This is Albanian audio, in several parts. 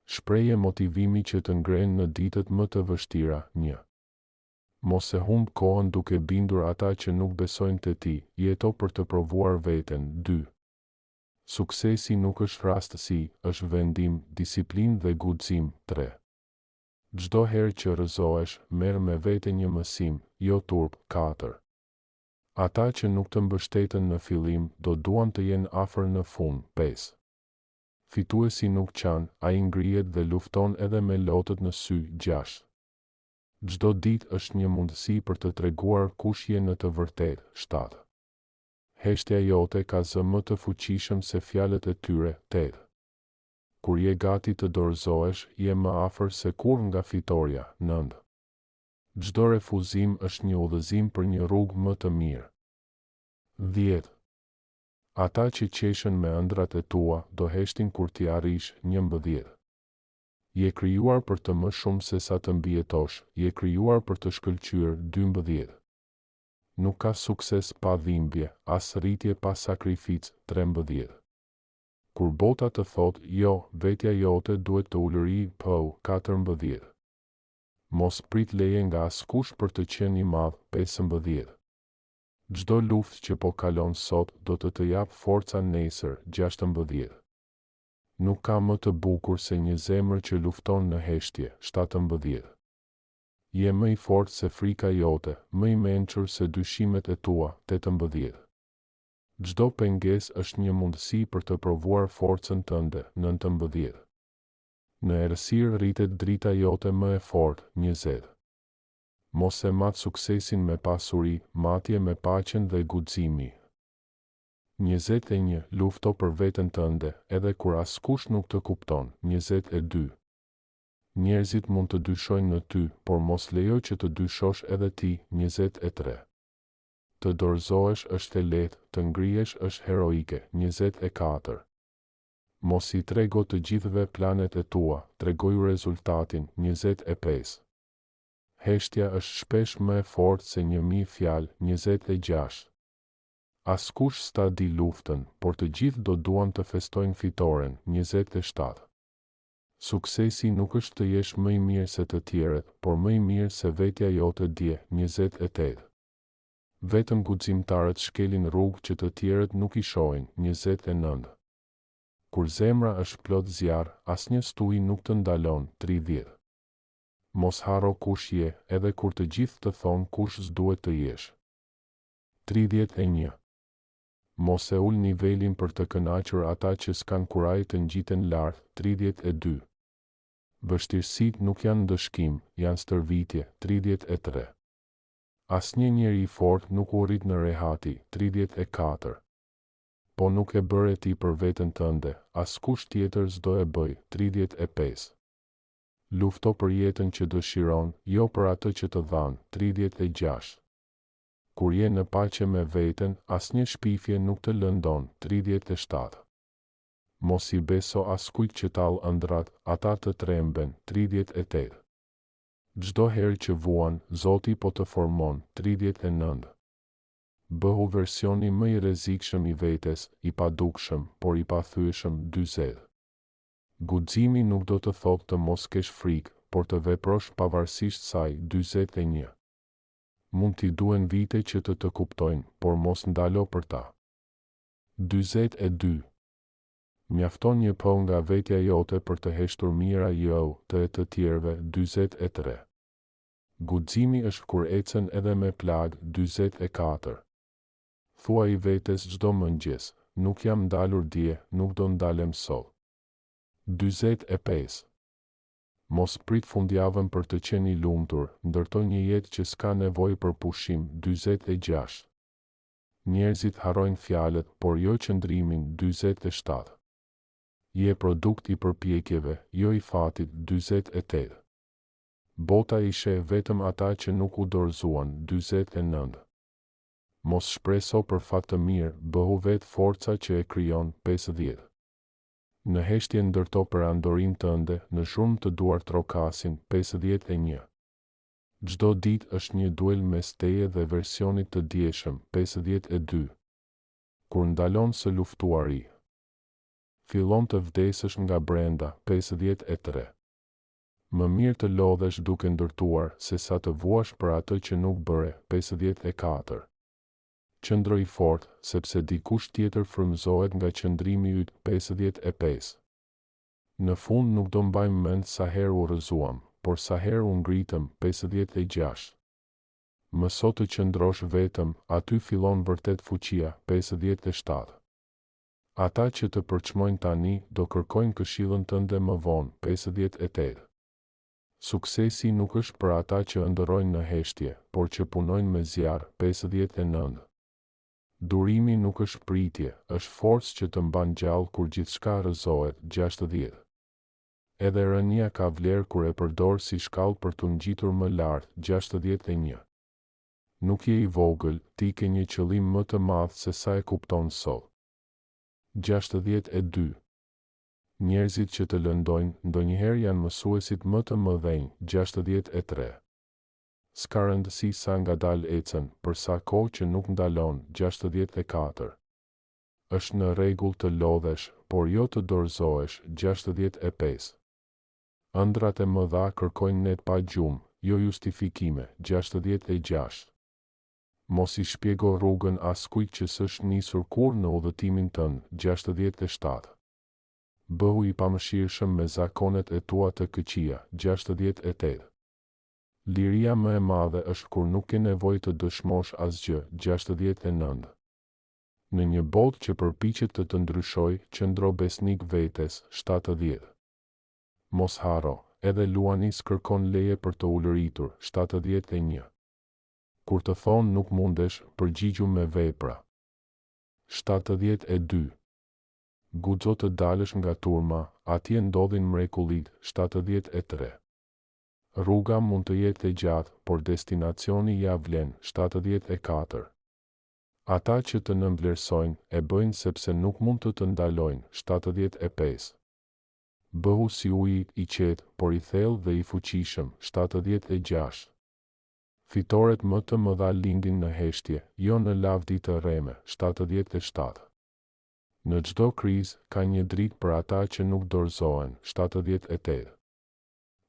Shpreje motivimi që të ngrenë në ditët më të vështira. 1. Mos e humb kohën duke bindur ata që nuk besojnë te ti, jeto për të provuar veten. 2. Suksesi nuk është rastësi, është vendim, disiplinë dhe guxim. 3. Çdo herë që rrëzohesh, merr me vete një mësim, jo turp. 4. Ata që nuk të mbështeten në fillim, do duan të jenë afër në fund. 5. Fituesi nuk qanë, ai ngrihet dhe lufton edhe me lotët në sy. 6. Çdo ditë është një mundësi për të treguar kush je në të vërtetë. 7. Heshtja jote ka zë më të fuqishëm se fjalët e tyre. 8. Kur je gati të dorëzohesh, je më afër se kur nga fitoria. 9. Çdo refuzim është një udhëzim për një rrugë më të mirë. 10. Ata që qeshen me ëndrat e tua, do heshtin kur ti arrish. 11. Je krijuar për të më shumë se sa të mbijetosh, je krijuar për të shkëlqyer. 12. Nuk ka sukses pa dhimbje, as rritje pa sakrificë. 13. Kur bota të thot jo, vetja jote duhet të ulëri. 14. Mos prit leje nga askush për të qenë i madh. 15. Çdo luftë që po kalon sot do të jap forca nesër. 16. Nuk ka më të bukur se një zemër që lufton në heshtje. 17. Je më i fortë se frika jote, më i mençur se dyshimet e tua. 18. Çdo pengesë është një mundësi për të provuar forcën tënde. 19. Në errësirë rritet drita jote më e fortë. 20. Mos e mat suksesin me pasuri, matje me paqen dhe guximi. 21. Lufto për veten tënde, edhe kur askush nuk të kupton. 22. Njerëzit mund të dyshojnë në ty, por mos lejo që të dyshosh edhe ti. 23. Të dorëzohesh është e lehtë, të ngrihesh është heroike. 24. Mos i trego të gjithëve planet e tua, tregoju rezultatin. 25. Heshtja është shpesh më e fortë se 1000 fjalë. 26. Askush s'ta di luftën, por të gjithë do duan të festojnë fitoren. 27. Suksesi nuk është të jesh më i mirë se të tjerët, por më i mirë se vetja jote dje. 28. Vetëm guximtarët shkelin rrugë që të tjerët nuk i shohin. 29. Kur zemra është plot zjarr, asnjë stuhi nuk të ndalon. 30. Mos haro kush je, edhe kur të gjithë të thonë kush s'duhet të jesh. 31. Mos e ul nivelin për të kënaqur ata që s'kan kuraj të ngjiten lart. 32. Vështirësitë nuk janë ndëshkim, janë stërvitje. 33. Asnjë njeri i fortë nuk u rrit në rehati. 34. Po nuk e bëre ti për veten tënde, askush tjetër s'do e bëj. 35. Lufto për jetën që dëshiron, jo për atë që të dhan. 36. Kur je në paqe me veten, asnjë shpifje nuk të lëndon. 37. Mos i beso askujt që tall ëndrat, ata të tremben. 38. Çdo herë që vuan, Zoti po të formon. 39. Bëhu versioni më i rrezikshëm i vetes, i padukshëm, por i pathyeshëm. 40. Guximi nuk do të thotë të mos kesh frikë, por të veprosh pavarësisht saj. 41. Mund t'i duen vite që të kuptojnë, por mos ndalo për ta. 42. Mjafton një po nga vetja jote për të heshtur mira jo të e të tjerëve. 43. Guximi është kur ecën edhe me plagë. 44. Thua i vetes çdo mëngjes, nuk jam ndalur dje, nuk do ndalem sot. 45. Mos prit fundjavën për të qenë i lumtur, ndërtoj një jetë që s'ka nevojë për pushim. 46. Njerëzit harrojnë fjalët, por jo qëndrimin. 47. Je produkt i përpjekjeve, jo i fatit. 48. Bota i sheh vetëm ata që nuk u dorëzuan. 49. Mos shpreso për fat të mirë, bëhu vetë forca që e krijon. 50. Në heshtje ndërto perandorin tënde, në shumë të duar trokasin. 51. Çdo ditë është një duel mes teje dhe versionit të dieshëm. 52. Kur ndalon së luftuari. fillon të vdesësh nga brenda. 53. Më mirë të lodhesh duke ndërtuar, se sa të vuash për atë që nuk bëre. 54. Qëndroj fort, sepse dikush tjetër frymëzohet nga qëndrimi yt. 55. Në fund nuk do mbajmë mend sa herë u rrëzuam, por sa herë u ngritëm. 56. Mëso të qëndrosh vetëm, aty fillon vërtet fuqia. 57. Ata që të përçmojnë tani, do kërkojnë këshillën tënde më vonë. 58. Suksesi nuk është për ata që ëndërrojnë në heshtje, por që punojnë me zjarr. 59. Durimi nuk është pritje, është forcë që të mban gjallë kur gjithçka rrëzohet. 60. Edhe rënia ka vlerë kur e përdor si shkallë për të ngjitur më lart. 61. Nuk je i vogël, ti ke një qëllim më të madh se sa e kupton sot. 62. Njerëzit që të lëndojnë, ndonjëherë janë mësuesit më të mëdhenj. 63. S'ka rëndësi sa ngadalë ecën, për sa kohë që nuk ndalon. 64. Është në rregull të lodhesh, por jo të dorëzohesh. 65. Ëndrat e mëdha kërkojnë net pa gjumë, jo justifikime. 66. Mos i shpjego rrugën askujt që s'është nisur kurrë në udhëtimin tënd. 67. Bëhu i pamëshirshëm me zakonet e tua të këqija. 68. Liria më e madhe është kur nuk ke nevojë të dëshmosh asgjë. 69. Në një botë që përpiqet të ndryshojë, qëndro besnik vetes. 70. Mos haro, edhe luani s'kërkon leje për të ulëritur. 71. Kur të thonë nuk mundesh, përgjigju me vepra. 72. Guxo të dalësh nga turma, atje ndodhin mrekullit. 73. Rruga mund të jetë e gjatë, por destinacioni ja vlen. 74. Ata që të nënvlerësojnë, e bëjnë sepse nuk mund të ndalojnë. 75. Bëhu si uji i qetë, por i thellë dhe i fuqishëm. 76. Fitoret më të mëdha lindin në heshtje, jo në lavdi të rreme. 77. Në çdo krizë ka një dritë për ata që nuk dorëzohen. 78.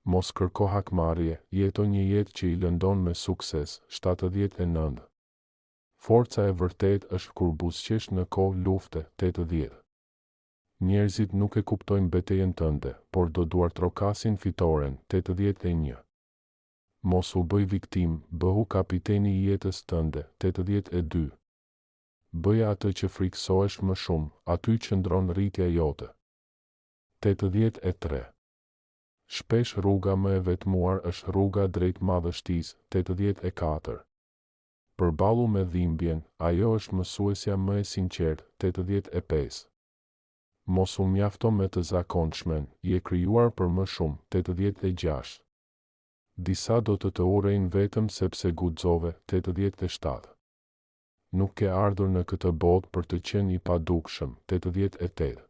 Mos kërko hakmarrje, jeto një jetë që i lëndon me sukses. 79. Forca e vërtet është kur buzëqesh në kohë lufte. 80. Njerëzit nuk e kuptojnë betejën tënde, por do duartrokasin fitoren. 81. Mos u bëj viktim, bëhu kapiteni i jetës tënde. 82. Bëja atë që friksohesh më shumë, aty qëndron rritja jote. 83. Shpesh rruga më e vetmuar është rruga drejt madhështisë. 84. Përballu me dhimbjen, ajo është mësuesja më e sinqertë. 85. Mos u mjafto me të zakondshmen, je krijuar për më shumë. 86. Disa do të urrejnë vetëm sepse guxove. 87. Nuk ke ardhur në këtë botë për të qenë i padukshëm. 88.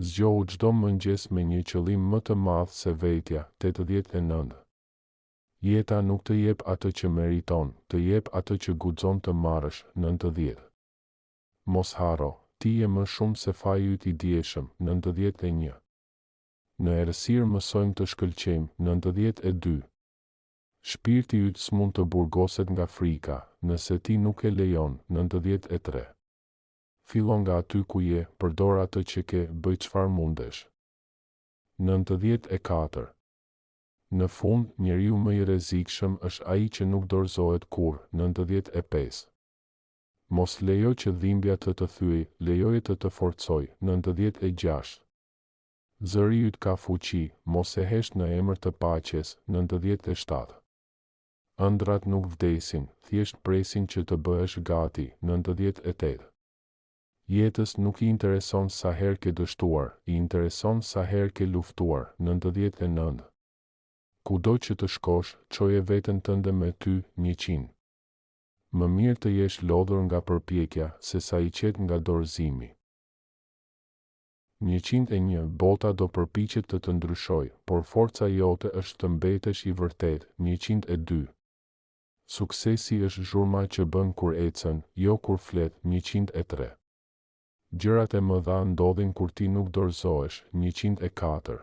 Zgjohu çdo mëngjes me një qëllim më të madh se vetja. 89. Jeta nuk të jep atë që meriton, të jep atë që guxon të marrësh. 90. Mos haro, ti je më shumë se faji yt i dieshëm. 91. Në errësirë mësojmë të shkëlqejmë. 92. Shpirti yt s'mund të burgoset nga frika, nëse ti nuk e lejon. 93. Fillon nga aty ku je, përdor atë që ke, bëj çfarë mundesh. 94. Në fund, njeriu më i rrezikshëm është ai që nuk dorëzohet kurrë. 95. Mos lejo që dhimbja të thyej, lejoje të forcoj. 96. Zëri yt ka fuqi, mos e hesh në emër të paqes. 97. Ëndrat nuk vdesin, thjesht presin që të bëhesh gati. 98. Jetës nuk i intereson sa herë ke dështuar, i intereson sa herë ke luftuar. 99. Kudo që të shkosh, çoje veten tënde me ty. 100. Më mirë të jesh lodhur nga përpjekja, se sa i qetë nga dorëzimi. 101. Bota do përpiqet të ndryshoj, por forca jote është të mbetesh i vërtet. 102. Suksesi është zhurma që bën kur ecën, jo kur flet. 103. Gjërat e mëdha ndodhin kur ti nuk dorëzohesh, 104.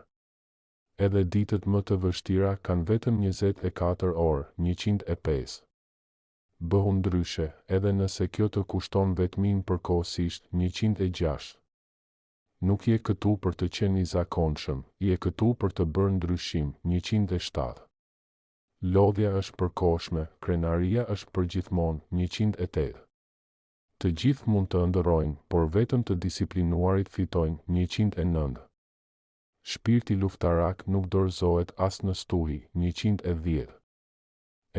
Edhe ditët më të vështira kanë vetëm 24 orë, 105. Bëhu ndryshe, edhe nëse kjo të kushton vetmin përkohësisht, 106. Nuk je këtu për të qenë i zakonshëm, je këtu për të bërë ndryshim, 107. Lodhja është përkohshme, krenaria është përgjithmonë, 108. Të gjithë mund të ëndërrojnë, por vetëm të disiplinuarit fitojnë, 109. Shpirti luftarak nuk dorëzohet as në stuhi, 110.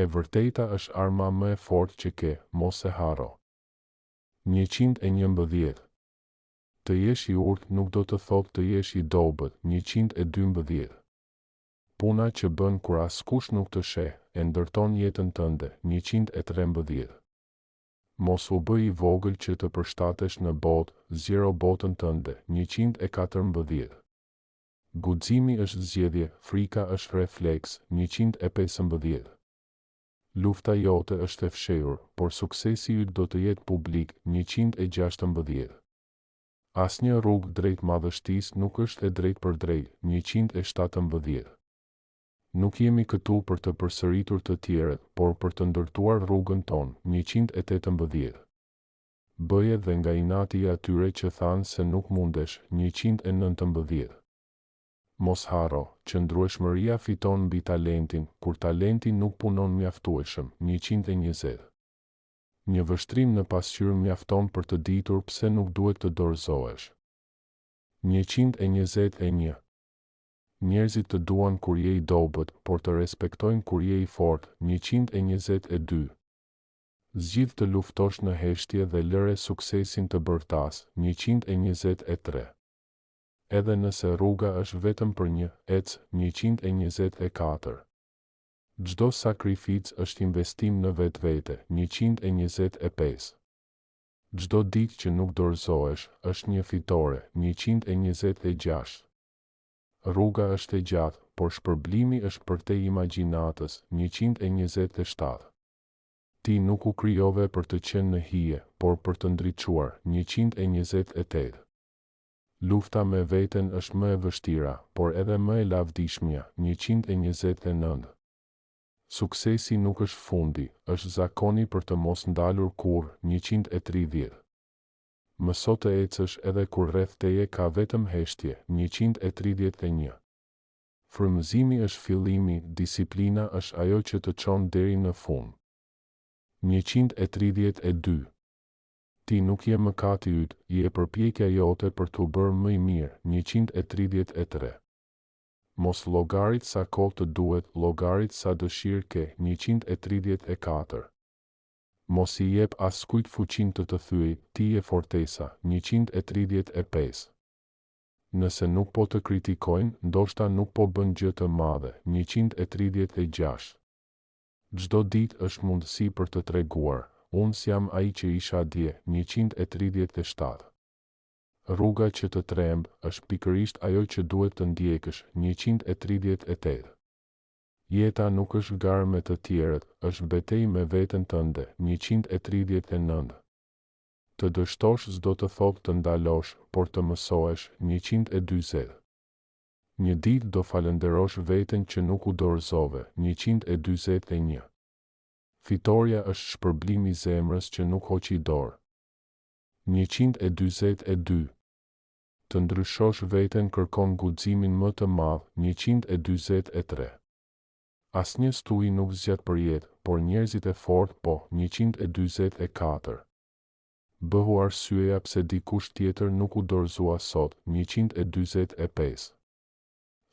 E vërteta është arma më e fortë që ke, mos e harro. 111. Të jesh i urtë nuk do të thotë të jesh i dobët, 112. Puna që bën kur askush nuk të sheh, e ndërton jetën tënde, 113. Mos u bëj i vogël që të përshtatesh në botë, zgjero botën tënde, 114. Guximi është zgjedhje, frika është refleks, 115. Lufta jote është e fshehur, por suksesi yt do të jetë publik, 116. Asnjë rrugë drejt madhështisë nuk është e drejtë për drejt, 117. Nuk jemi këtu për të përsëritur të tjerët, por për të ndërtuar rrugën tonë, 118. Bëje dhe nga inati i atyre që thanë se nuk mundesh, 119. Mos harro, qëndrueshmëria fiton mbi talentin, kur talenti nuk punon mjaftueshëm, 120. Një vështrim në pasqyrë mjafton për të ditur pse nuk duhet të dorëzohesh. 121. Njerëzit të duan kur je i dobët, por të respektojnë kur je i fortë, 122. Zgjidh të luftosh në heshtje dhe lëre suksesin të bërtas, 123. Edhe nëse rruga është vetëm për një, ec, 124. Çdo sakrificë është investim në vetvete, 125. Çdo ditë që nuk dorëzohesh, është një fitore, 126. Rruga është e gjatë, por shpërblimi është përtej imagjinatës, 127. Ti nuk u krijove për të qenë në hije, por për të ndriçuar, 128. Lufta me veten është më e vështira, por edhe më e lavdishmja, 129. Suksesi nuk është fundi, është zakoni për të mos ndalur kurrë, 130. Mëso të ecësh edhe kur rreth teje ka vetëm heshtje, 131. Frymëzimi është fillimi, disiplina është ajo që të çon deri në fund. 132. Ti nuk je mëkati yt, je përpjekja jote për t'u bërë më i mirë, 133. Mos llogarit sa kohë të duhet, llogarit sa dëshirë ke, 134. Mos i jep askujt fuqinë të thyej, ti je fortesa, 135. Nëse nuk po të kritikojnë, ndoshta nuk po bën gjë të madhe, 136. Çdo ditë është mundësi për të treguar, unë s'jam ai që isha dje, 137. Rruga që të tremb është pikërisht ajo që duhet të ndjekësh, 138. Jeta nuk është garë me të tjerët, është betejë me veten tënde, 139. Të dështosh s'do të thotë të ndalosh, por të mësohesh, 140. Një ditë do falenderosh veten që nuk u dorëzove, 141. Fitoria është shpërblimi i zemrës që nuk hoqi dorë. 142. Të ndryshosh veten kërkon guximin më të madh, 143. Asnjë stuhi nuk zgjat për jetë, por njerëzit e fortë po, 144. Bëhu arsyeja pse dikush tjetër nuk u dorëzua sot, 145.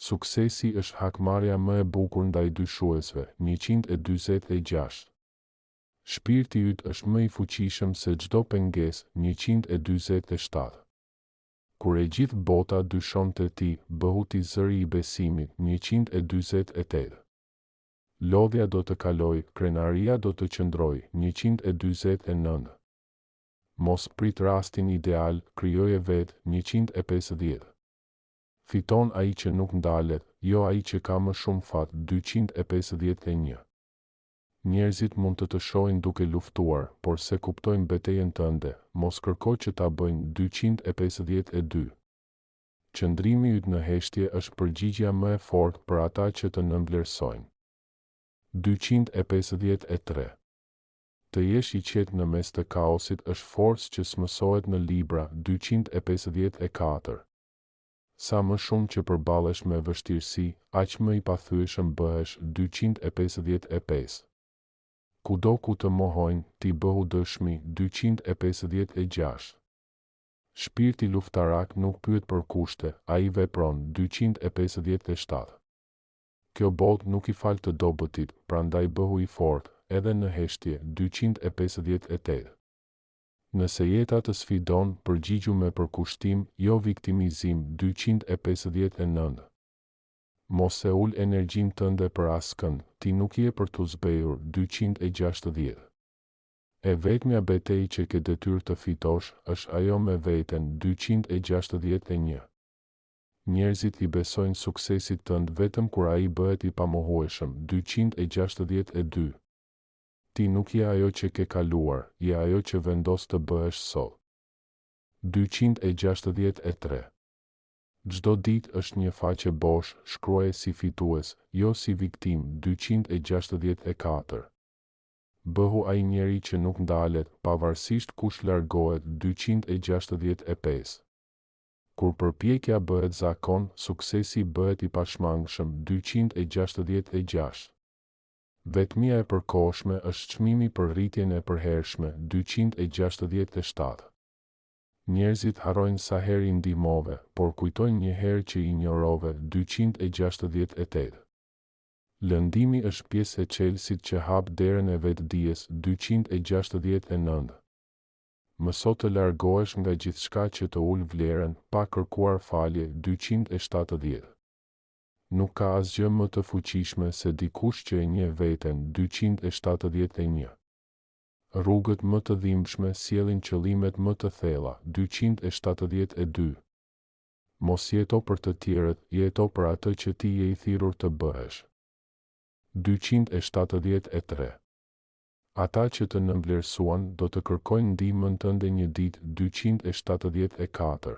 Suksesi është hakmarrja më e bukur ndaj dyshuesve, 146. Shpirti yt është më i fuqishëm se çdo pengesë, 147. Kur e gjithë bota dyshon te ti, bëhu ti zëri i besimit, 148. Lodhja do të kaloj, krenaria do të qëndroj, 149. Mos prit rastin ideal, krijoje vetë, 150. Fiton ai që nuk ndalet, jo ai që ka më shumë fat, 251. Njerëzit mund të shohin duke luftuar, por se kuptojnë betejën tënde, mos kërko që ta bëjnë. 252. Qëndrimi yt në heshtje është përgjigjja më e fortë për ata që të nënvlerësojnë. 253. Të jesh i qetë në mes të kaosit është forcë që smësohet në libra. 254. Sa më shumë që përballesh me vështirësi, aq më i pathyeshëm bëhesh. 255. Kudo ku të mohojnë, ti bëhu dëshmi. 256. Shpirti luftarak nuk pyet për kushte, ai vepron. 257. Kjo botë nuk i fal të dobëtit, prandaj bëhu i fortë, edhe në heshtje. 258. Nëse jeta të sfidon, përgjigju me përkushtim, jo viktimizim. 259. Mos e ul energjinë tënde për askënd, ti nuk je për t'u zbehur. 260. E vetmja betejë që ke detyrë të fitosh është ajo me veten. 261. Njerëzit i besojnë suksesit tënd vetëm kur ai bëhet i pamohueshëm. 262. Ti nuk je ajo që ke kaluar, je ajo që vendos të bëhesh sot. 263. Çdo ditë është një faqe bosh, shkruaje si fitues, jo si viktim. 264. Bëhu ai njeri që nuk ndalet, pavarësisht kush largohet. 265. Kur përpjekja bëhet zakon, suksesi bëhet i pashmangshëm. 266. Vetmia e përkohshme është çmimi për rritjen e përhershme. 267. Njerëzit harrojnë sa herë i ndihmove, por kujtojnë një herë që i injorove. 268. Lëndimi është pjesë e çelësit që hap derën e vetdijes. 269. Mëso të largohesh nga gjithçka që të ul vlerën, pa kërkuar falje. 270. Nuk ka asgjë më të fuqishme se dikush që e njeh veten. 271. Rrugët më të dhimbshme sjellin qëllimet më të thella. 272. Mos jeto për të tjerët, jeto për atë që ti je i thirrur të bëhesh. 273. Ata që të nënvlerësuan do të kërkojnë ndihmën tënde një ditë. 274.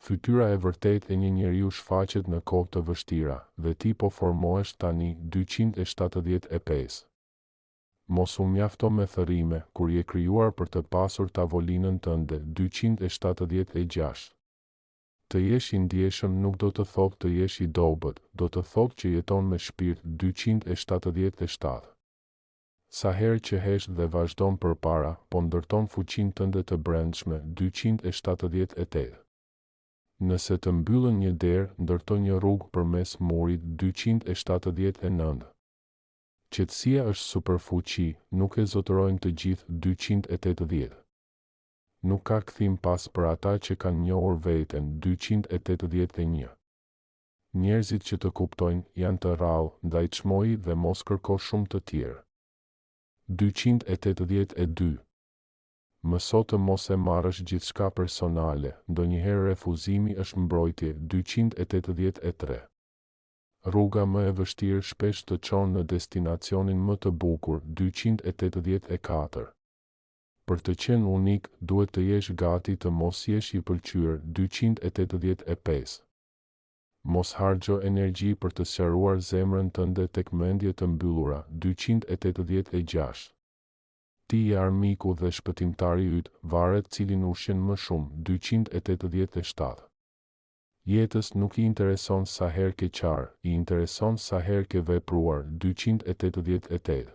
Fytyra e vërtetë e një njeriu shfaqet në kohë të vështira, dhe ti po formohesh tani. 275. Mos u mjafto me thërrime, kur je krijuar për të pasur tavolinën tënde. 276. Të jesh i ndjeshëm nuk do të thotë të jesh i dobët, do të thotë që jeton me shpirt. 277. Sa herë që hesh dhe vazhdon përpara, po ndërton fuqinë tënde të brendshme. 278. Nëse të mbyllën një derë, ndërto një rrugë përmes murit. 279. Qetësia është superfuqi, nuk e zotërojnë të gjithë. 280. Nuk ka kthim pas për ata që kanë njohur veten. 281. Njerëzit që të kuptojnë janë të rrallë, ndaj çmoji dhe mos kërko shumë të tjerë. 282. Mëso të mos e marrësh gjithçka personale, ndonjëherë refuzimi është mbrojtje. 283. Rruga më e vështirë shpesh të çon në destinacionin më të bukur. 284. Për të qenë unik, duhet të jesh gati të mos jesh i pëlqyer. 285. Mos harxho energji për të sqaruar zemrën tënde tek mendje të mbyllura. 286. Ti je armiku dhe shpëtimtari yt, varet cilin ushqen më shumë. 287. Jetës nuk i intereson sa herë ke qarë, i intereson sa herë ke vepruar. 288.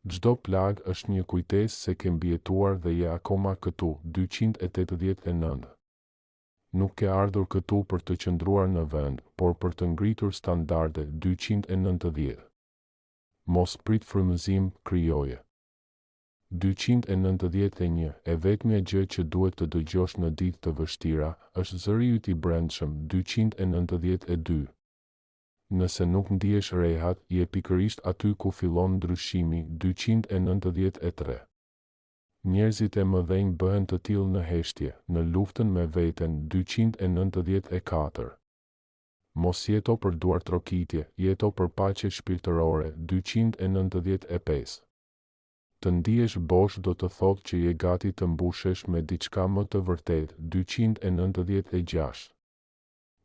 Çdo plag është një kujtesë se ke mbijetuar dhe je akoma këtu. 289. Nuk ke ardhur këtu për të qëndruar në vend, por për të ngritur standarde. 290. Mos prit frymëzim, krijoje. 291. E vetmja gjë që duhet të dëgjosh në ditë të vështira është zëri yt i brendshëm. 292. Nëse nuk ndihesh rehat, je pikërisht aty ku fillon ndryshimi. 293. Njerëzit e mëdhenj bëhen të tillë në heshtje, në luftën me veten. 294. Mos jeto për duar trokitje, jeto për paqe shpirtërore. 295. Të ndihesh bosh do të thotë që je gati të mbushesh me diçka më të vërtetë. 296.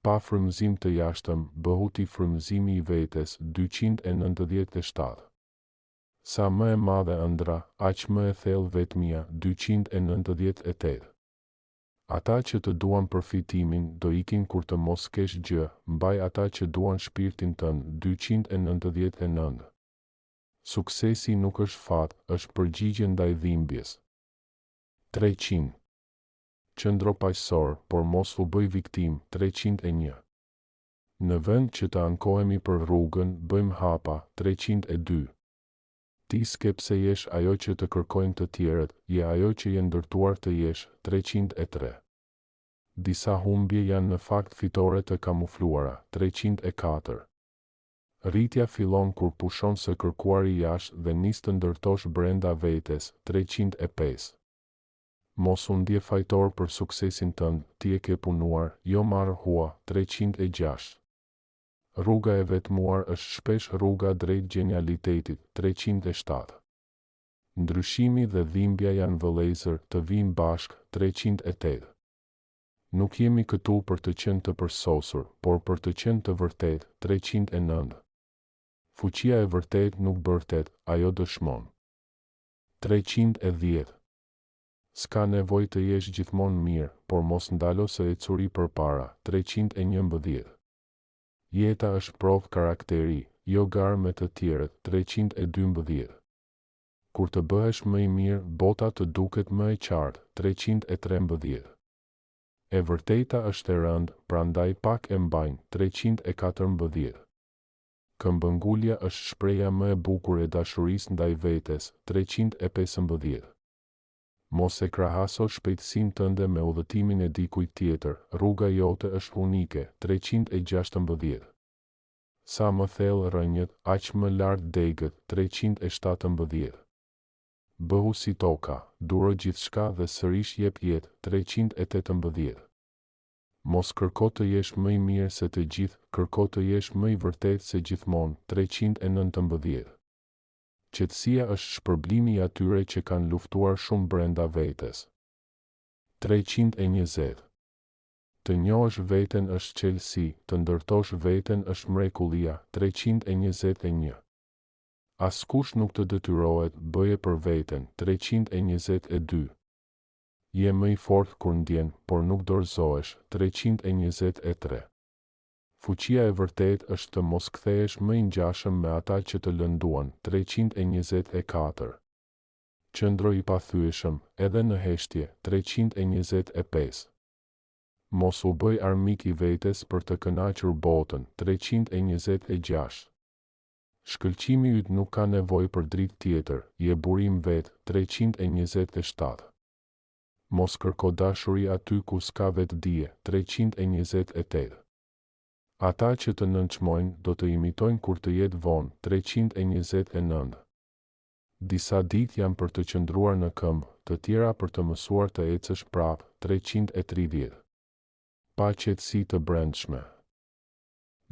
Pa frymëzim të jashtëm, bëhuti frymëzimi i vetes. 297. Sa më e madhe ëndra, aq më e thellë vetmia. 298. Ata që të duan përfitimin, do ikin kur të mos kesh gjë, mbaj ata që duan shpirtin tënd. 299. Suksesi nuk është fat, është përgjigje ndaj dhimbjes. 300. Qëndro paqësor, por mos u bëj viktim. 301. Në vend që të ankohemi për rrugën, bëjmë hapa. 302. Ti s'ke jesh ajo që të kërkojnë të tjerët, je ajo që je ndërtuar të jesh. 303. Disa humbje janë në fakt fitore të kamufluara. 304. Rritja fillon kur pushon së kërkuari jashtë dhe nis të ndërtosh brenda vetes. 305. Mos u ndje fajtor për suksesin tënd, ti e ke punuar, jo marrë hua. 306. Rruga e vetmuar është shpesh rruga drejt genialitetit. 307. Ndryshimi dhe dhimbja janë vëllezër, të vinë bashk. 308. Nuk jemi këtu për të qenë të përsosur, por për të qenë të vërtet. 309. Fuqia e vërtet nuk bërtet, ajo dëshmon. 310. S'ka nevoj të jesh gjithmonë mirë, por mos ndalo se e curi për para. 311. Jeta është provë karakteri, jo garë me të tjerët. 312. Kur të bëhesh më i mirë, bota të duket më e qartë. 313. E vërteta është e rëndë, prandaj pak e mbajnë. 314. Këmbëngulja është shpreha më e bukur e dashurisë ndaj vetes. 315. Mos e krahaso shpejtësinë tënde me udhëtimin e dikujt tjetër, rruga jote është unike. 316. Sa më thellë rrënjët, aq më lart degët. 317. Bëhu si toka, duro gjithçka dhe sërish jep jetë. 318. Mos kërko të jesh më i mirë se të gjithë, kërko të jesh më i vërtetë se gjithmonë. 319. Qetësia është shpërblimi i atyre që kanë luftuar shumë brenda vetes. 320. Të njohësh veten është qelësi, të ndërtosh veten është mrekullia. 321. Askush nuk të detyrohet, bëje për veten. 322. Je më i fortë kur ndjen, por nuk dorëzohesh. 323. Fuqia e vërtet është të mos kthehesh më i ngjashëm me ata që të lënduan. 324. Qëndro i pathyeshëm, edhe në heshtje. 325. Mos u bëj armik i vetes për të kënaqur botën. 326. Shkëlqimi yt nuk ka nevojë për dritë tjetër, je burim vet. 327. Mos kërko dashuri aty ku s'ka vetdije. 328. Ata që të nënçmojnë do të imitojnë kur të jetë vonë. 329. Disa ditë janë për të qëndruar në këmbë, të tjera për të mësuar të ecësh prapë. 330. Pa qetësi të brendshme.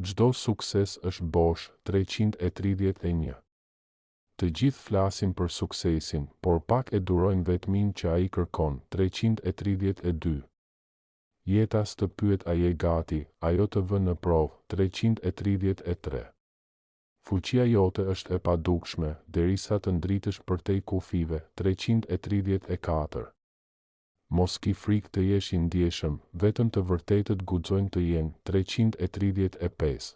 Çdo sukses është bosh. 331. Të gjithë flasin për suksesin, por pak e durojnë vetmin që ai kërkon. 332. Jeta s'të pyet a je gati, ajo të vë në provë. 333. Fuqia jote është e padukshme, derisa të ndritësh përtej kufive. 334. Mos ki frikë të jesh i ndjeshëm, vetëm të vërtetët guxojnë të jenë. 335.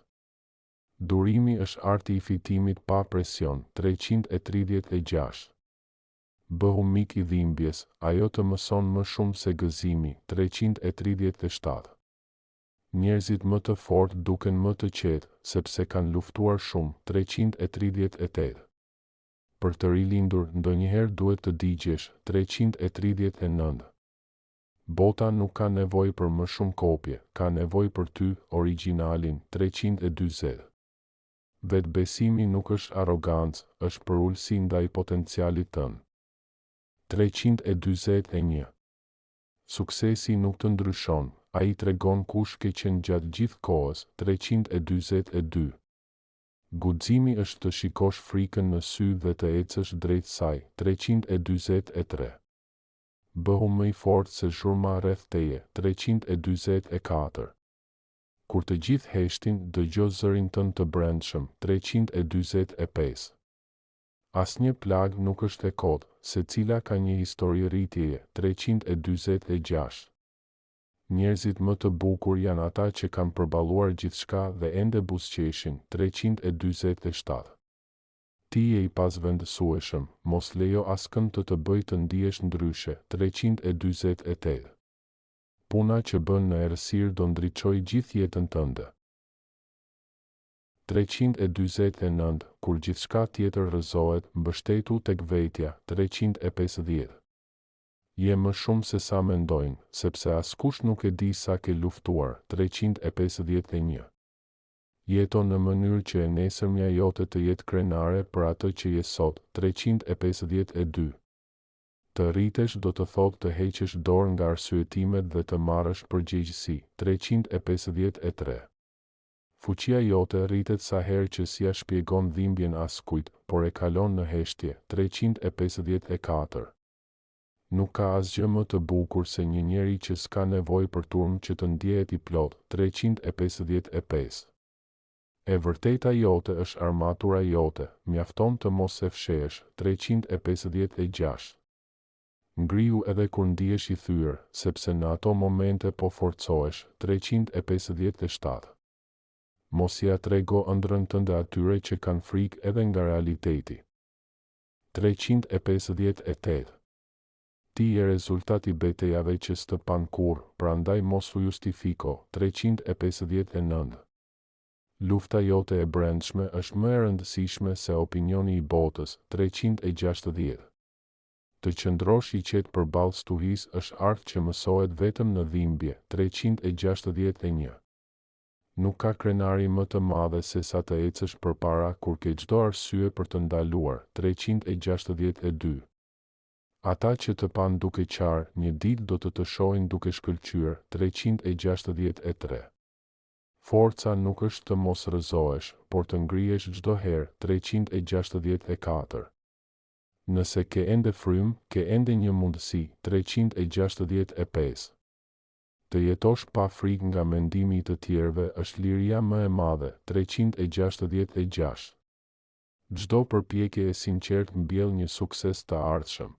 Durimi është arti i fitimit pa presion. 336. Bëhu mik i dhimbjes, ajo të mëson më shumë se gëzimi. 337. Njerëzit më të fortë duken më të qetë, sepse kanë luftuar shumë. 338. Për të rilindur, ndonjëherë duhet të digjesh. 339. Bota nuk ka nevojë për më shumë kopje, ka nevojë për ty, origjinalin. 340. Vetbesimi nuk është arrogancë, është për ulësi ndaj potencialit tënd. 341. Suksesi nuk të ndryshon, A i tregon kush ke qenë gjatë gjithë kohës, 342. Guximi është të shikosh frikën në sy dhe të ecësh drejt saj, 343. Bëhu më i fortë se zhurma rreth teje, 344. Kur të gjithë heshtin, dëgjo zërin tënd të brendshëm, 345. Asnjë plag nuk është e kotë, secila ka një histori rritjeje, 346. Njerëzit më të bukur janë ata që kanë përballuar gjithçka dhe ende buzëqeshin, 347. Ti je i pasvendësueshëm, mos lejo askënd të bëjë të ndihesh ndryshe, 348. Puna që bën në errësirë do ndriçojë gjithë jetën tënde. 349. Kur gjithçka tjetër rrëzohet, mbështetu tek vetja, 350. Je më shumë se sa mendojnë, sepse askush nuk e di sa ke luftuar, 351. Jeto në mënyrë që e nesërmja jote të jetë krenare për atë që je sot, 352. Të rritesh do të thotë të heqësh dorë nga arsyetimet dhe të marrësh përgjegjësi, 353. Fuqia jote rritet sa herë që s'ia shpjegon dhimbjen askujt, por e kalon në heshtje, 354. Nuk ka asgjë më të bukur se një njeri që s'ka nevojë për turm që të ndjehet i plot, 355. E vërteta jote është armatura jote, mjafton të mos e fshesh, 356. Ngrihu edhe kur ndihesh i thyer, sepse në ato momente po forcohesh, 357. Mos ia trego ëndrrën tënde atyre që kanë frikë edhe nga realiteti. 358. Ti je rezultati i betejave që s'të pan kurrë, prandaj mos u justifiko, 359. Lufta jote e brendshme është më e rëndësishme se opinioni i botës, 360. Të qëndrosh i qetë përballë stuhisë është art që mësohet vetëm në dhimbje, 361. Nuk ka krenari më të madhe se sa të ecësh përpara kur ke çdo arsye për të ndaluar, 362. Ata që të pan duke qarë, një ditë do të shohin duke shkëlqyer, 363. Forca nuk është të mos rrëzohesh, por të ngrihesh çdo herë, 364. Nëse ke ende frym, ke ende një mundësi, 365. Të jetosh pa frikë nga mendimi i të tjerëve është liria më e madhe, 366. Çdo përpjekje e sinqertë mbjell një sukses të ardhshëm.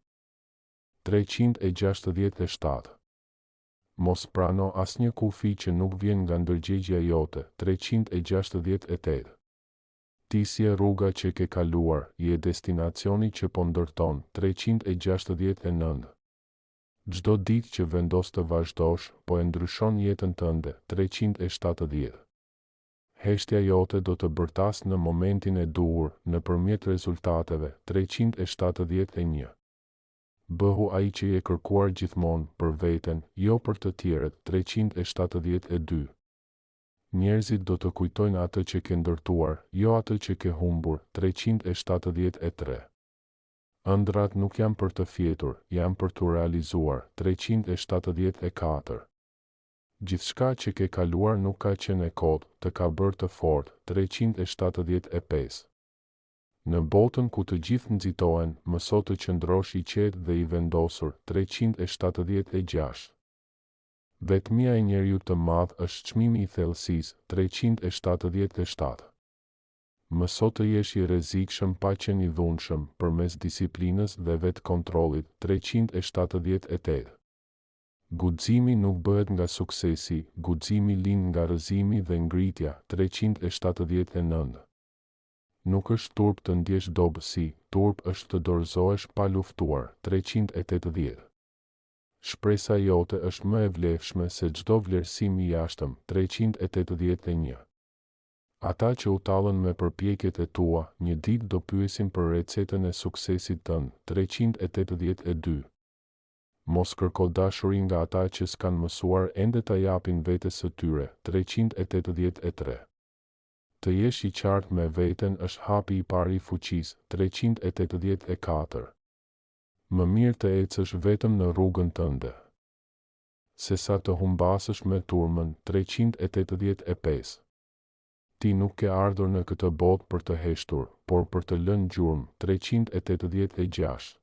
367. Mos prano asnjë kufi që nuk vjen nga ndërgjegjja jote, 368. Ti si e rruga që ke kaluar, je destinacioni që po ndërton, 369. Çdo ditë që vendos të vazhdosh, po e ndryshon jetën tënde, 370. Heshtja jote do të bërtas në momentin e duhur, nëpërmjet rezultateve, 371. Bëhu ai që je kërkuar gjithmonë, për veten, jo për të tjerët, 372. Njerëzit do të kujtojnë atë që ke ndërtuar, jo atë që ke humbur, 373. Ëndrat nuk janë për të fjetur, janë për të realizuar, 374. Gjithçka që ke kaluar nuk ka qenë e kotë, të ka bërë të fortë, 375. Në botën ku të gjithë nxitohen, mëso të qëndrosh i qetë dhe i vendosur, 376. Vetmia e njeriu të madh është çmimi i thellësisë, 377. Mëso të jesh i rrezikshëm pa qenë i dhunshëm, përmes disiplinës dhe vetë kontrollit, 378. Guximi nuk bëhet nga suksesi, guximi lind nga rrëzimi dhe ngritja, 379. Nuk është turp të ndjesh dobësi, turp është të dorëzohesh pa luftuar, 380. Shpresa jote është më e vlefshme se çdo vlerësim i jashtëm, 381. Ata që u tallën me përpjekjet e tua, një ditë do pyesin për recetën e suksesit tënd, 382. Mos kërko dashuri nga ata që s'kan mësuar ende ta japin vetes së tyre, 383. Të jesh i qartë me veten është hapi i parë i fuqisë, 384. Më mirë të ecësh vetëm në rrugën tënde. se sa të humbasësh me turmën 385. Ti nuk ke ardhur në këtë botë për të heshtur, por për të lënë gjurmë 386.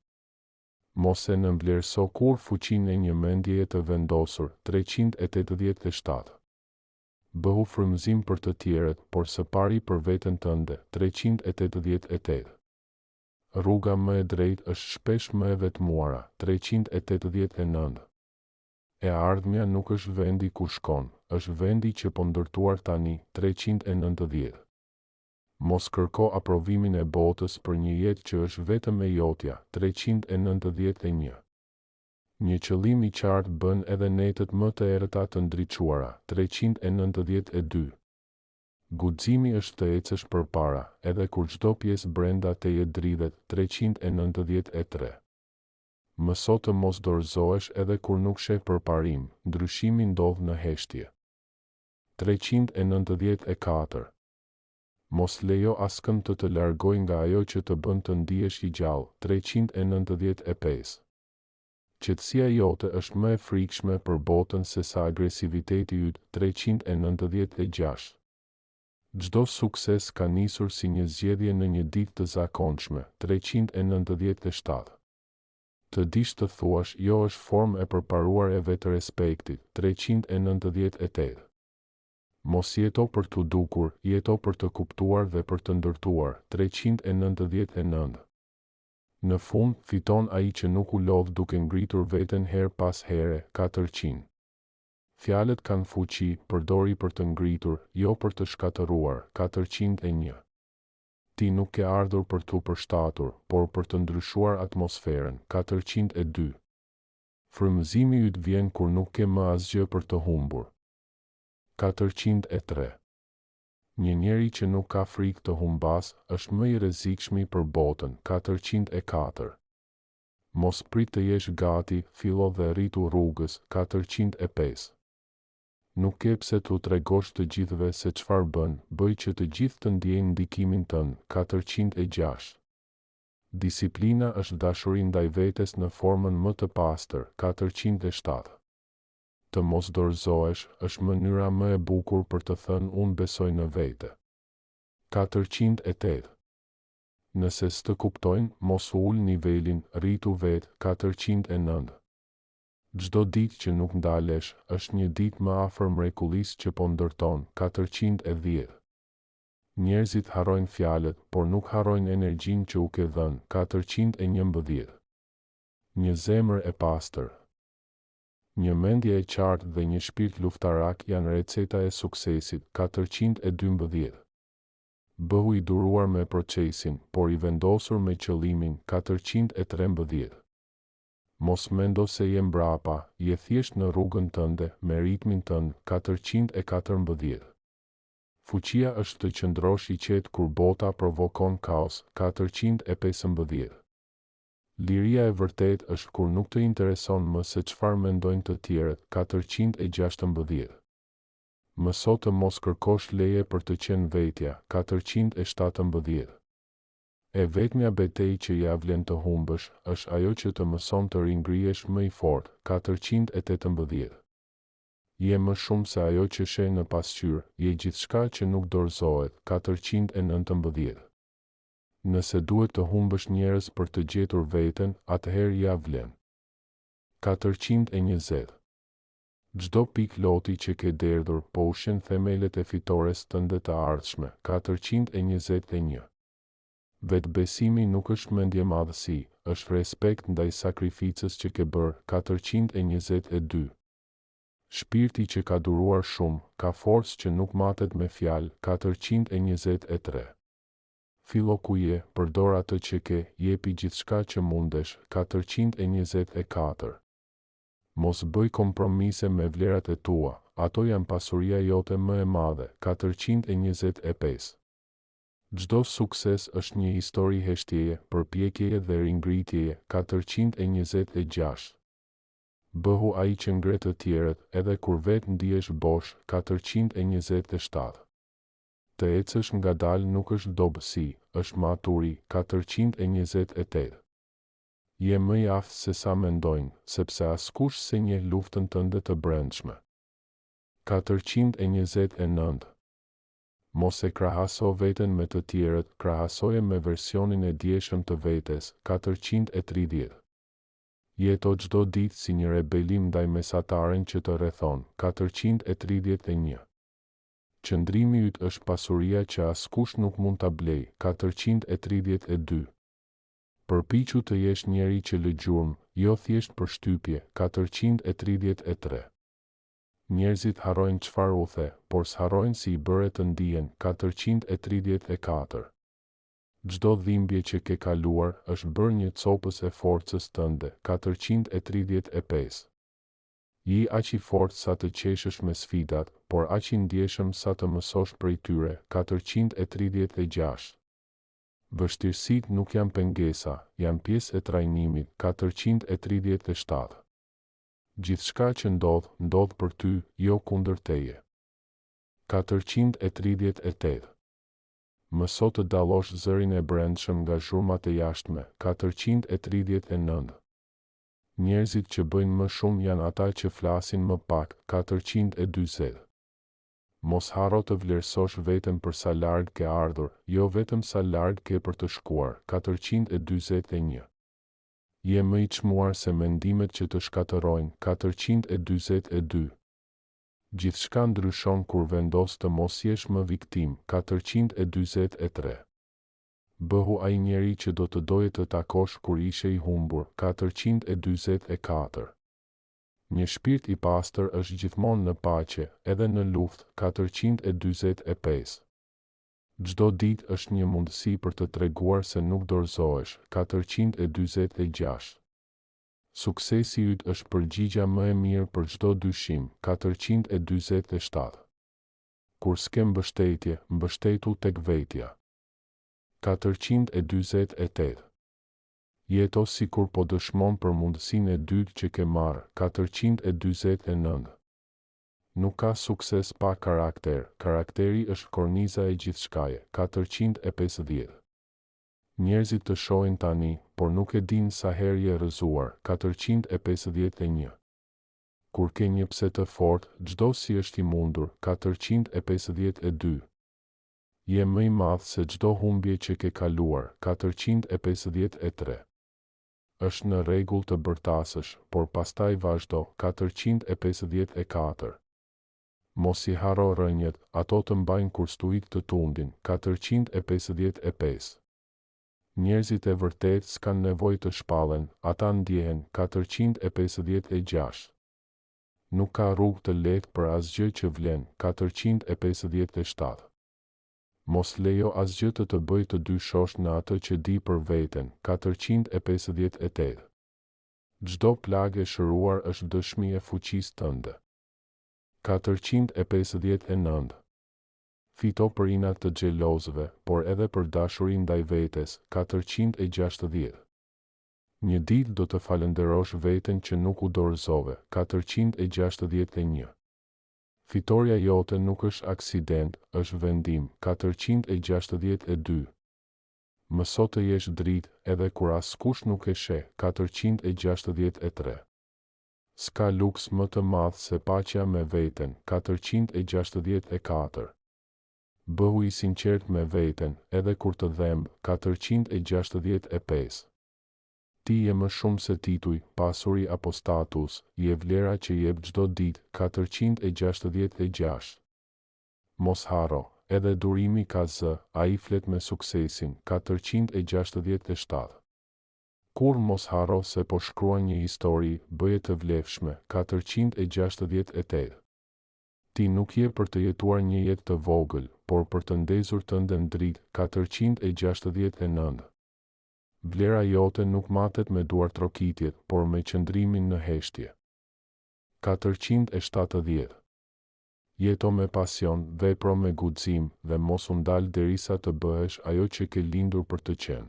Mos e nënvlerëso kur fuqinë e një mendjeje të vendosur 387. Bëhu frymëzim për të tjerët, por së pari për veten tënde 388. Rruga më e drejtë është shpesh më e vetmuara 389. E ardhmja nuk është vendi ku shkon, është vendi që po ndërtuar tani 390. Mos kërko aprovimin e botës për një jetë që është vetëm e jotja 391. Një qëllim i qartë bën edhe netët më të errëta të ndriçuara 392. Guximi është të ecësh përpara, edhe kur çdo pjesë brenda teje dridhet 393. Mëso të mos dorëzohesh edhe kur nuk sheh përparim, ndryshimi ndodh në heshtje. 394. Mos lejo askënd të largoj nga ajo që të bën të ndihesh i gjallë 395. Qetësia jote është më e frikshme për botën se sa agresiviteti yt 396. Çdo sukses ka nisur si një zgjedhje në një ditë të zakonshme 397. Të dish të thuash jo është formë e përparuar e vetë respektit 398. Mos jeto për të dukur, jeto për të kuptuar dhe për të ndërtuar 399. Në fund, fiton ai që nuk u lodh duke ngritur veten her pas here 400. Fjalët kanë fuqi, përdori për të ngritur, jo për të shkatëruar 401. Ti nuk ke ardhur për t'u përshtatur, por për të ndryshuar atmosferën 402. Frymëzimi yt vjen kur nuk ke më asgjë për të humbur 403. Një njeri që nuk ka frikë të humbas është më i rrezikshëm për botën 404. Mos prit të jesh gati, fillo dhe rritu rrugës 405. Nuk ke pse t'u tregosh të gjithëve se çfarë bën, bëj që të gjithë të ndjejnë ndikimin tënd 406. Disiplina është dashuri ndaj vetes në formën më të pastër 407. Të mos dorëzohesh është mënyra më e bukur për të thënë unë besoj në vete 408. Nëse s'të kuptojnë, mos ul nivelin, rritu vetë 409. Çdo ditë që nuk ndalesh, është një ditë më afër mrekullisë që po ndërton 410. Njerëzit harrojnë fjalët, por nuk harrojnë energjinë që u ke dhënë 411. Një zemër e pastër, një mendje e qartë dhe një shpirt luftarak janë receta e suksesit 412. Bëhu i duruar me procesin, por i vendosur me qëllimin 413. Mos mendo se je mbrapa, je thjesht në rrugën tënde, me ritmin tënd 414. Fuqia është të qëndrosh i qetë kur bota provokon kaos 415. Liria e vërtet është kur nuk të intereson më se çfarë mendojnë të tjerët 416. Mëso të mos kërkosh leje për të qenë vetja 417. E vetmja betejë që ja vlen të humbësh është ajo që të mëson të ringrihesh më i fortë 418. Je më shumë se ajo që sheh në pasqyrë, je gjithçka që nuk dorëzohet 419. Nëse duhet të humbësh njerëz për të gjetur veten, atëherë ja vlen 420. Çdo pikë loti që ke derdhur po ushqen themelet e fitores tënde të ardhshme 421. Vetbesimi nuk është mendje madhësi, është respekt ndaj sakrificës që ke bërë 422. Shpirti që ka duruar shumë, ka forcë që nuk matet me fjalë 423. Fillo ku je, përdor atë që ke, jepi gjithçka që mundesh 424. Mos bëj kompromise me vlerat e tua, ato janë pasuria jote më e madhe 425. Çdo sukses është një histori heshtjeje, përpjekjeje dhe ringritjeje 426. Bëhu ai që ngre të tjerët, edhe kur vetë ndihesh bosh 427. Të ecësh ngadalë nuk është dobësi, është maturi 428. Je më i aftë se sa mendojnë, sepse askush se njeh luftën tënde të brendshme. 429. Mos e krahaso veten me të tjerët, krahasoje me versionin e dieshëm të vetes. 430. Jeto çdo ditë si një rebelim ndaj mesataren që të rrethon. 431. Qëndrimi yt është pasuria që askush nuk mund ta blej. 432. Përpiqu të jesh njeri që lë gjurmë, jo thjesht për shtypje. 433. Njerëzit harrojnë çfarë u the, por s'harrojnë si i bëre të ndihen. 434. Çdo dhimbje që ke kaluar është bërë një copës e forcës tënde. 435. Je aq i fortë sa të qeshësh me sfidat, por aq i ndjeshëm sa të mësosh prej tyre. 436. Vështirësitë nuk janë pengesa, janë pjesë e trajnimit. 437. Gjithçka që ndodh për ty, jo kundër teje. 438. Mëso të dallosh zërin e brendshëm nga zhurmat e jashtme. 439. Njerëzit që bëjnë më shumë janë ata që flasin më pak. 440. Mos harro të vlerësosh veten për sa larg ke ardhur, jo vetëm sa larg ke për të shkuar. 441. Je më i çmuar se mendimet që të shkatërrojnë. 442. Gjithçka ndryshon kur vendos të mos jesh më viktim. 443. Bëhu ai njeri që do të doje të takosh kur ishe i humbur. 444. Një shpirt i pastër është gjithmonë në paqe, edhe në luftë. 445. Çdo ditë është një mundësi për të treguar se nuk dorëzohesh. 446. Suksesi yt është përgjigjja më e mirë për çdo dyshim. 447. Kur s'ke mbështetje, mbështetu tek vetja. 448. Jeto sikur po dëshmon për mundësinë e dytë që ke marrë. 449. Nuk ka sukses pa karakter, karakteri është korniza e gjithçkaje. 450. Njerëzit të shohin tani, por nuk e din sa herë je rrëzuar. 451. Kur ke një pse të fortë, çdo si është i mundur. 452. Je më i madh se çdo humbje që ke kaluar. 453. Është në rregull të bërtasësh, por pastaj vazhdo. 454. Mos i harro rënjët, ato të mbajnë kur stuit të tundin. 455. Njerëzit e vërtet s'kan nevojë të shpallen, ata ndjehen. 456. Nuk ka rrugë të lehtë për asgjë që vlen. 457. Mos lejo asgjë të bëjë të dyshosh në atë që di për veten. 458. Çdo plagë e shëruar është dëshmi e fuqisë tënde. 459. Fito për inat të xhelozëve, por edhe për dashurinë ndaj vetes. 460. Një ditë do të falenderosh veten që nuk u dorëzove. 461. Fitoria jote nuk është aksident, është vendim. 462. Mëso të jesh dritë, edhe kur askush nuk e sheh. 463. S'ka luks më të madh se paqja me veten. 464. Bëhu i sinqert me veten, edhe kur të dhemb. 465. Ti je më shumë se tituj, pasuri apo status, je vlera që jep çdo ditë. 466. Mos harro, edhe durimi ka zë, ai flet me suksesin. 467. Kur mos harro se po shkruan një histori, bëje të vlefshme. 468. Ti nuk je për të jetuar një jetë të vogël, por për të ndezur tënde në dritë. 469. Vlera jote nuk matet me duar trokitjet, por me qëndrimin në heshtje. 470. Jeto me pasion, vepro me guxim, dhe mos u ndal derisa të bëhesh ajo që ke lindur për të qenë.